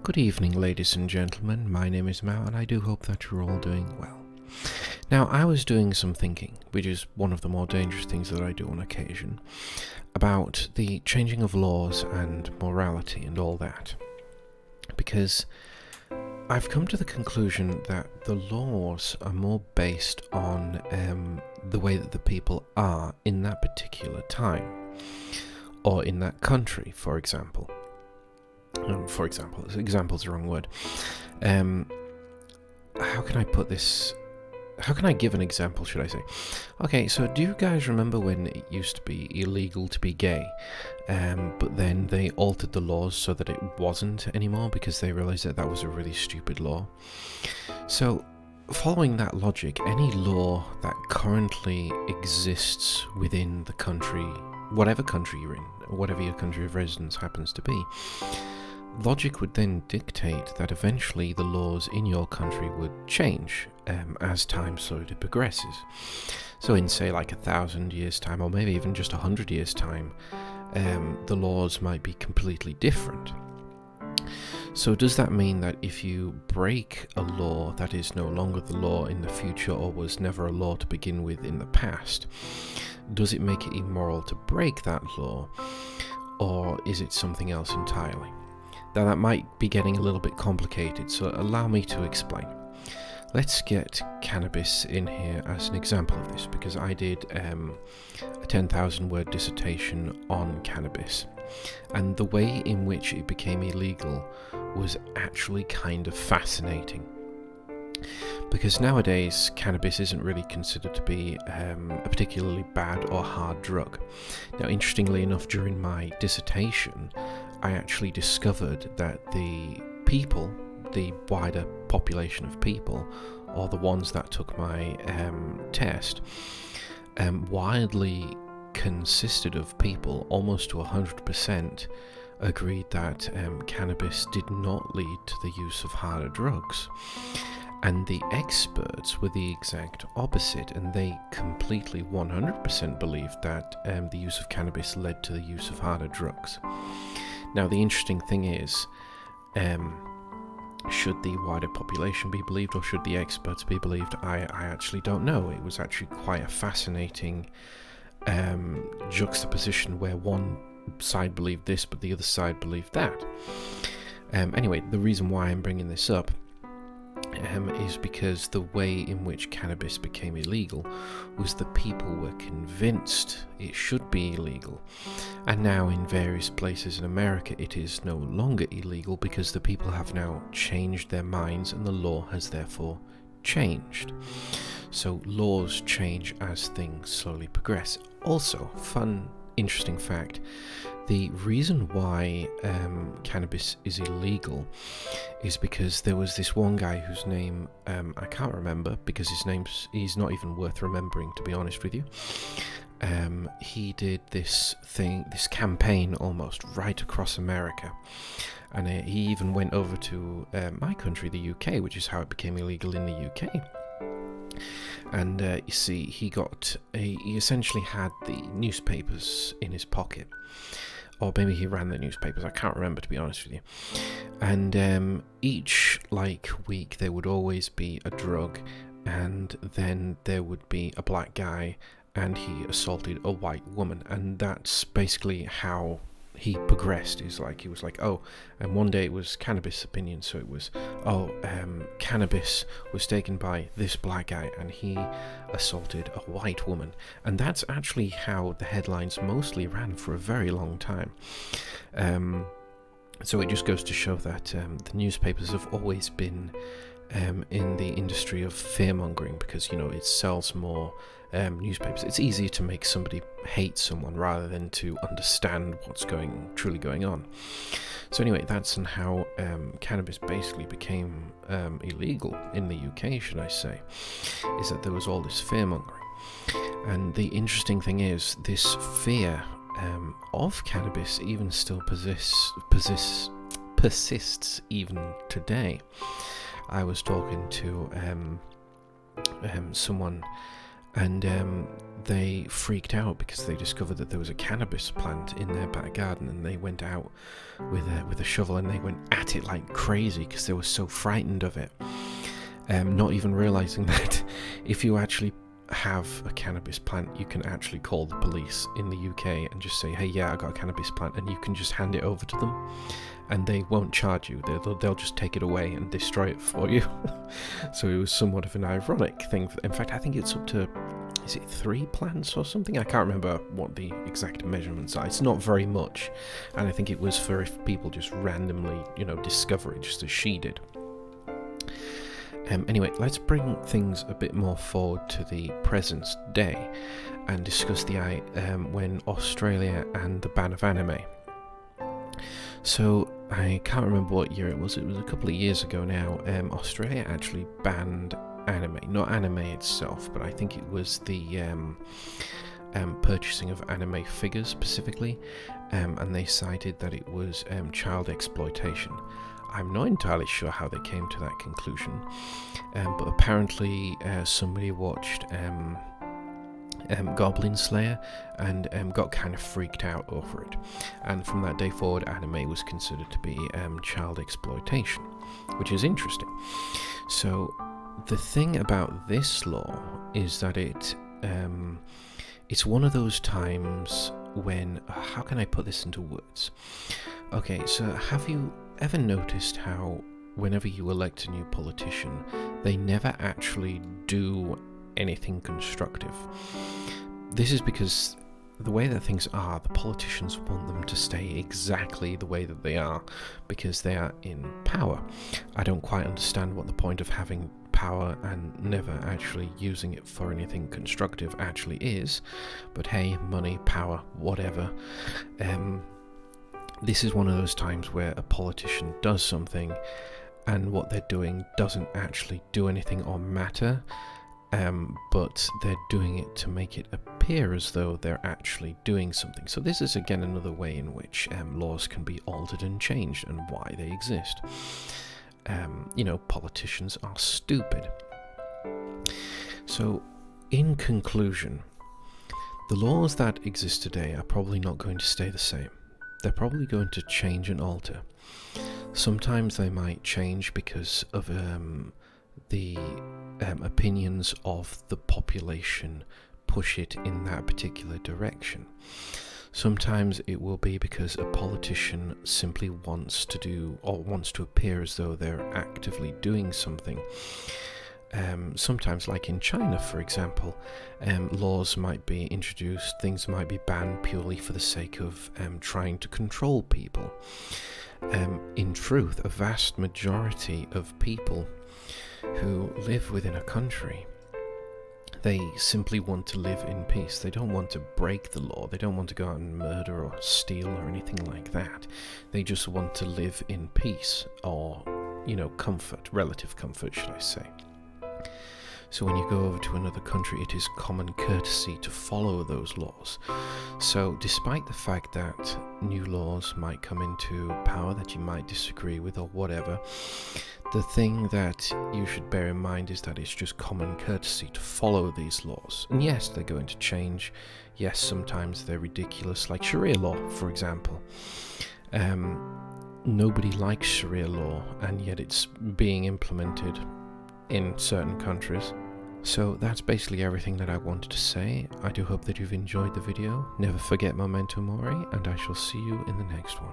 Good evening, ladies and gentlemen. My name is Mao, and I do hope that you're all doing well. Now, I was doing some thinking, which is one of the more dangerous things that I do on occasion, about the changing of laws and morality and all that. Because I've come to the conclusion that the laws are more based on the way that the people are in that particular time, or in that country, for example. Example's the wrong word. How can I put this? How can I give an example, should I say? Okay, so do you guys remember when it used to be illegal to be gay? But then they altered the laws so that it wasn't anymore because they realized that that was a really stupid law. So, following that logic, any law that currently exists within the country, whatever country you're in, whatever your country of residence happens to be, logic would then dictate that eventually the laws in your country would change as time slowly progresses. So in, say, like 1,000 years' time, or maybe even just 100 years' time, the laws might be completely different. So does that mean that if you break a law that is no longer the law in the future, or was never a law to begin with in the past, does it make it immoral to break that law, or is it something else entirely? Now that might be getting a little bit complicated, so allow me to explain. Let's get cannabis in here as an example of this, because I did a 10,000 word dissertation on cannabis, and the way in which it became illegal was actually kind of fascinating. Because nowadays, cannabis isn't really considered to be a particularly bad or hard drug. Now, interestingly enough, during my dissertation, I actually discovered that the people, the wider population of people, or the ones that took my test, widely consisted of people, almost to 100%, agreed that cannabis did not lead to the use of harder drugs. And the experts were the exact opposite, and they completely 100% believed that the use of cannabis led to the use of harder drugs. Now, the interesting thing is, should the wider population be believed, or should the experts be believed? I actually don't know. It was actually quite a fascinating juxtaposition where one side believed this, but the other side believed that. Anyway, the reason why I'm bringing this up is because the way in which cannabis became illegal was that people were convinced it should be illegal, and now in various places in America it is no longer illegal because the people have now changed their minds and the law has therefore changed. So laws change as things slowly progress. Also, fun, interesting fact, the reason why cannabis is illegal is because there was this one guy whose name I can't remember, because he's not even worth remembering, to be honest with you. He did this campaign almost right across America, and he even went over to my country, the UK, which is how it became illegal in the UK. And you see, he essentially had the newspapers in his pocket, or maybe he ran the newspapers, I can't remember, to be honest with you. And each week there would always be a drug, and then there would be a black guy, and he assaulted a white woman, and that's basically how he progressed. He was like, oh, and one day it was cannabis opinion, so it was, cannabis was taken by this black guy and he assaulted a white woman. And that's actually how the headlines mostly ran for a very long time. So it just goes to show that the newspapers have always been in the industry of fear-mongering, because, it sells more newspapers. It's easier to make somebody hate someone rather than to understand what's truly going on. So anyway, that's how cannabis basically became illegal in the UK, should I say, is that there was all this fear-mongering. And the interesting thing is, this fear of cannabis even still persists even today. I was talking to someone and they freaked out because they discovered that there was a cannabis plant in their back garden, and they went out with a shovel and they went at it like crazy because they were so frightened of it, not even realizing that if you actually have a cannabis plant, you can actually call the police in the UK and just say, hey, yeah, I got a cannabis plant, and you can just hand it over to them and they won't charge you. They'll just take it away and destroy it for you. So it was somewhat of an ironic thing. In fact, I think it's up to, is it 3 plants or something? I can't remember what the exact measurements are. It's not very much, and I think it was for if people just randomly, discover it, just as she did. Anyway, let's bring things a bit more forward to the present day and discuss the when Australia and the ban of anime. So I can't remember what year it was. It was a couple of years ago now. Australia actually banned anime, not anime itself, but I think it was the purchasing of anime figures specifically, and they cited that it was child exploitation. I'm not entirely sure how they came to that conclusion, but apparently somebody watched Goblin Slayer and got kind of freaked out over it, and from that day forward anime was considered to be child exploitation, which is interesting. So the thing about this law is that it's one of those times when, how can I put this into words? Okay, so have you ever noticed how whenever you elect a new politician, they never actually do anything constructive? This is because the way that things are, the politicians want them to stay exactly the way that they are because they are in power. I don't quite understand what the point of having power and never actually using it for anything constructive actually is, but hey, money, power, whatever. This is one of those times where a politician does something and what they're doing doesn't actually do anything or matter, but they're doing it to make it appear as though they're actually doing something. So this is again another way in which laws can be altered and changed and why they exist. Politicians are stupid. So in conclusion, the laws that exist today are probably not going to stay the same. They're probably going to change and alter. Sometimes they might change because of the opinions of the population push it in that particular direction. Sometimes it will be because a politician simply wants to do or wants to appear as though they're actively doing something. Sometimes, like in China, for example, laws might be introduced, things might be banned purely for the sake of trying to control people. In truth, a vast majority of people who live within a country, they simply want to live in peace. They don't want to break the law. They don't want to go out and murder or steal or anything like that. They just want to live in peace or, comfort, relative comfort, should I say. So when you go over to another country, it is common courtesy to follow those laws. So despite the fact that new laws might come into power that you might disagree with or whatever, the thing that you should bear in mind is that it's just common courtesy to follow these laws. And yes, they're going to change. Yes, sometimes they're ridiculous, like Sharia law, for example. Nobody likes Sharia law, and yet it's being implemented in certain countries. So that's basically everything that I wanted to say. I do hope that you've enjoyed the video. Never forget memento mori, and I shall see you in the next one.